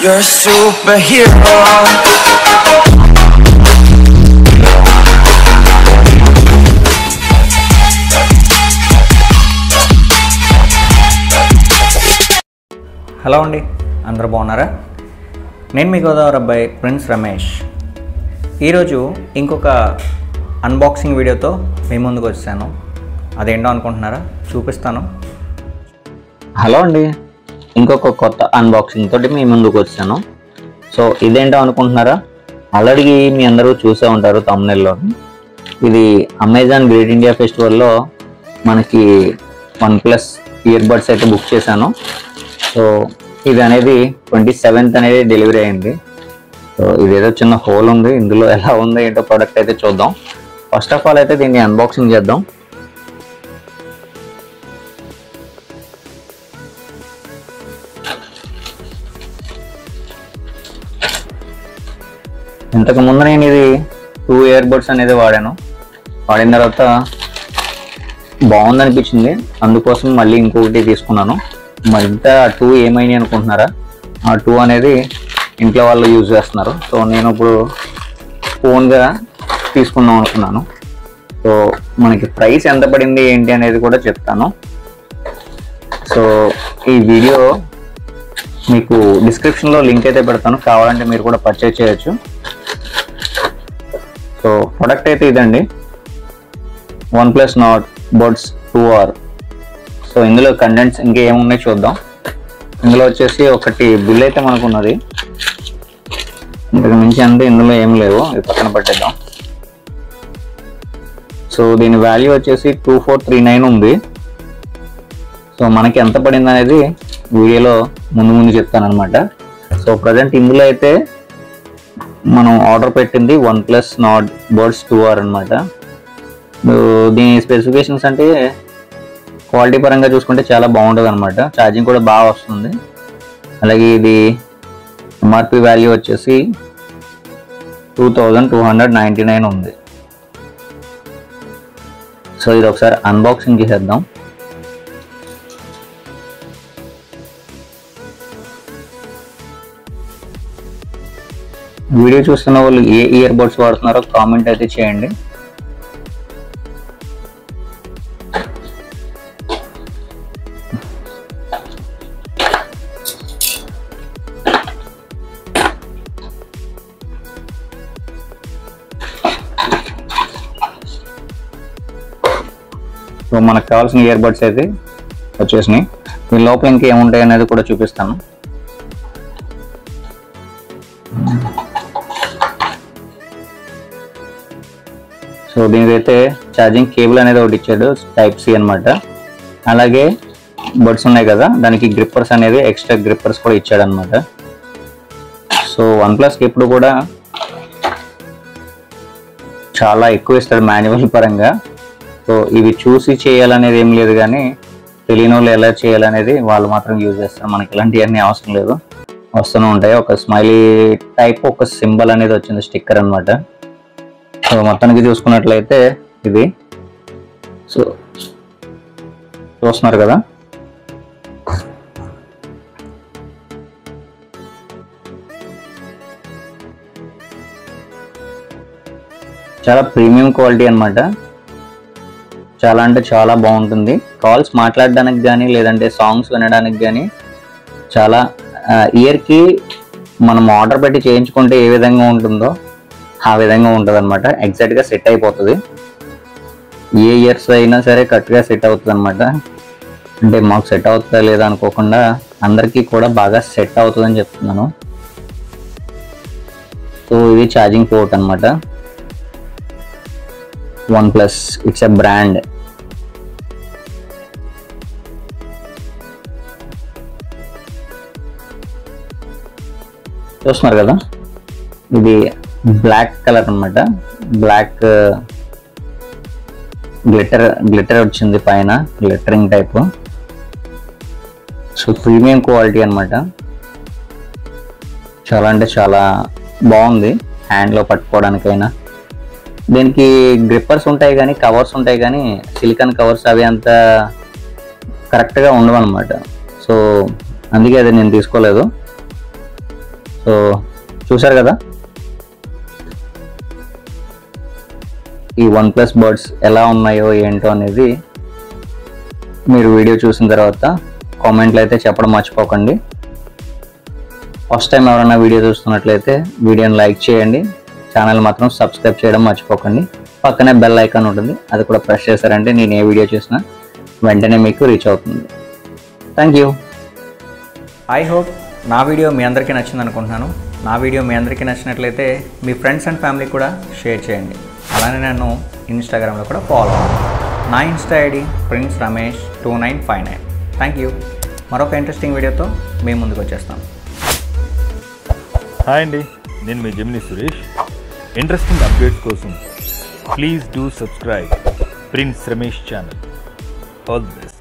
You're a superhero. Hello అండి, అందరూ బాగున్నారా? నేను మీ గోదావరి అబ్బాయి ప్రిన్స్ రమేష్. ఈరోజు ఇంకొక అన్బాక్సింగ్ వీడియోతో మీ ముందుకు వచ్చాను. అదేంటో అనుకుంటున్నారా? చూపిస్తాను. హలో అండి, ఇంకొక కొత్త అన్బాక్సింగ్ తోటి మీ ముందుకు వచ్చాను. సో ఇదేంటో అనుకుంటున్నారా? ఆల్రెడీ మీ అందరూ చూసే ఉంటారు థంబ్నెయిల్లో. ఇది అమెజాన్ గ్రేట్ ఇండియా ఫెస్టివల్లో మనకి OnePlus ఇయర్ బడ్స్ అయితే బుక్ చేశాను. సో ఇది అనేది 27th అనేది డెలివరీ అయింది. సో ఇదేదో చిన్న హోల్ ఉంది, ఇందులో ఎలా ఉందో ఏంటో ప్రోడక్ట్ అయితే చూద్దాం. ఫస్ట్ ఆఫ్ ఆల్ అయితే దీన్ని అన్బాక్సింగ్ చేద్దాం. ఇంతకు ముందు నేను ఇది 2 ఇయర్ బడ్స్ అనేది వాడిన తర్వాత బాగుందనిపించింది, అందుకోసం మళ్ళీ ఇంకొకటి తీసుకున్నాను. మరింత 2 ఏమైనాయి అనుకుంటున్నారా? ఆ 2 అనేది ఇంట్లో వాళ్ళు యూజ్ చేస్తున్నారు. సో నేను ఇప్పుడు ఫోన్గా తీసుకుందాం అనుకున్నాను. సో మనకి ప్రైస్ ఎంత పడింది ఏంటి అనేది కూడా చెప్తాను. సో ఈ వీడియో మీకు డిస్క్రిప్షన్లో లింక్ అయితే పెడతాను, కావాలంటే మీరు కూడా పర్చేజ్ చేయొచ్చు. సో ప్రోడక్ట్ అయితే ఇదండి, OnePlus Nord Buds 2R. So ఇందులో కంటెంట్స్ ఇంకేమున్నాయి చూద్దాం. ఇందులో వచ్చేసి ఒకటి బిల్ అయితే మనకు ఉన్నది, ఇంతకు మించి అంటే ఇందులో ఏం లేవు, ఇది పక్కన పెట్టేద్దాం. సో దీని వాల్యూ వచ్చేసి 2439 ఉంది. సో మనకి ఎంత పడింది అనేది వీడియోలో ముందు చెప్తాను అనమాట. సో ప్రజెంట్ ఇందులో అయితే మనం ఆర్డర్ పెట్టింది OnePlus Nord Buds 2R అనమాట. దీని స్పెసిఫికేషన్స్ అంటే క్వాలిటీ పరంగా చూసుకుంటే చాలా బాగుంటుంది అనమాట. ఛార్జింగ్ కూడా బాగా వస్తుంది. అలాగే ఇది ఎంఆర్పి వాల్యూ వచ్చేసి 2299 ఉంది. సో ఇది ఒకసారి అన్బాక్సింగ్ చేసేద్దాం. వీడియో చూస్తున్న వాళ్ళు ఏ ఇయర్ బడ్స్ వాడుతున్నారో కామెంట్ అయితే చేయండి. సో మనకు కావాల్సిన ఇయర్ బడ్స్ అయితే వచ్చేసినాయి. ఈ లోపల ఇంకేముంటాయి అనేది కూడా చూపిస్తాను. సో దీనికైతే ఛార్జింగ్ కేబుల్ అనేది ఒకటి ఇచ్చాడు, Type C అనమాట. అలాగే బడ్స్ ఉన్నాయి కదా, దానికి గ్రిప్పర్స్ అనేది ఎక్స్ట్రా గ్రిప్పర్స్ కూడా ఇచ్చాడు అనమాట. సో OnePlusకి ఎప్పుడు కూడా చాలా ఎక్కువ ఇస్తాడు మాన్యువల్ పరంగా. సో ఇవి చూసి చేయాలనేది ఏం లేదు, కానీ తెలియని వాళ్ళు ఎలా చేయాలనేది వాళ్ళు మాత్రం యూజ్ చేస్తారు. మనకి ఇలాంటివన్నీ అవసరం లేదు, వస్తూనే ఉంటాయి. ఒక స్మైలీ టైప్ ఒక సింబల్ అనేది వచ్చింది, స్టిక్కర్ అనమాట. సో మొత్తానికి చూసుకున్నట్లయితే ఇది సో చూస్తున్నారు కదా, చాలా ప్రీమియం క్వాలిటీ అనమాట. చాలా అంటే చాలా బాగుంటుంది. కాల్స్ మాట్లాడడానికి కానీ లేదంటే సాంగ్స్ వినడానికి కానీ చాలా ఇయర్కి మనం ఆర్డర్ పెట్టి చేయించుకుంటే ఏ విధంగా ఉంటుందో ఆ విధంగా ఉంటుంది అనమాట. ఎగ్జాక్ట్గా సెట్ అయిపోతుంది. ఏ ఇయర్స్ అయినా సరే కరెక్ట్గా సెట్ అవుతుంది అనమాట. అంటే మాకు సెట్ అవుతుందా లేదా అనుకోకుండా అందరికీ కూడా బాగా సెట్ అవుతుందని చెప్తున్నాను. సో ఇది ఛార్జింగ్ పోర్ట్ అనమాట. OnePlus, it's a brand. చూస్తున్నారు కదా, ఇది బ్లాక్ కలర్ అనమాట. బ్లాక్ గ్లిటర్ వచ్చింది పైన, glittering type. So premium quality అనమాట. చాలా అంటే చాలా బాగుంది హ్యాండ్లో పట్టుకోవడానికైనా. దీనికి గ్రిప్పర్స్ ఉంటాయి కానీ కవర్స్ ఉంటాయి కానీ సిలికాన్ కవర్స్ అవి అంత కరెక్ట్గా ఉండవు అనమాట. సో అందుకే అది నేను తీసుకోలేదు. సో చూసారు కదా ఈ OnePlus బర్డ్స్ ఎలా ఉన్నాయో ఏంటో అనేది మీరు వీడియో చూసిన తర్వాత కామెంట్లు అయితే చెప్పడం మర్చిపోకండి. ఫస్ట్ టైం ఎవరైనా వీడియో చూస్తున్నట్లయితే వీడియోని లైక్ చేయండి, ఛానల్ మాత్రం సబ్స్క్రైబ్ చేయడం మర్చిపోకండి. పక్కనే బెల్ ఐకాన్ ఉంటుంది, అది కూడా ప్రెస్ చేశారంటే నేను ఏ వీడియో చేసినా వెంటనే మీకు రీచ్ అవుతుంది. Thank you. ఐ హోప్ నా వీడియో మీ అందరికీ నచ్చింది అనుకుంటున్నాను. నా వీడియో మీ అందరికీ నచ్చినట్లయితే మీ ఫ్రెండ్స్ అండ్ ఫ్యామిలీ కూడా షేర్ చేయండి. అలానే నన్ను ఇన్స్టాగ్రామ్లో కూడా ఫాలో అవ్వండి. నా Insta ID princeramesh2959. Thank you. మరొక ఇంట్రెస్టింగ్ వీడియోతో మేము ముందుకు వచ్చేస్తాం. హాయ్ అండి, నేను మీ జెమిని సురేష్. ఇంట్రెస్టింగ్ అప్డేట్స్ కోసం please do subscribe prince Ramesh channel. All the best.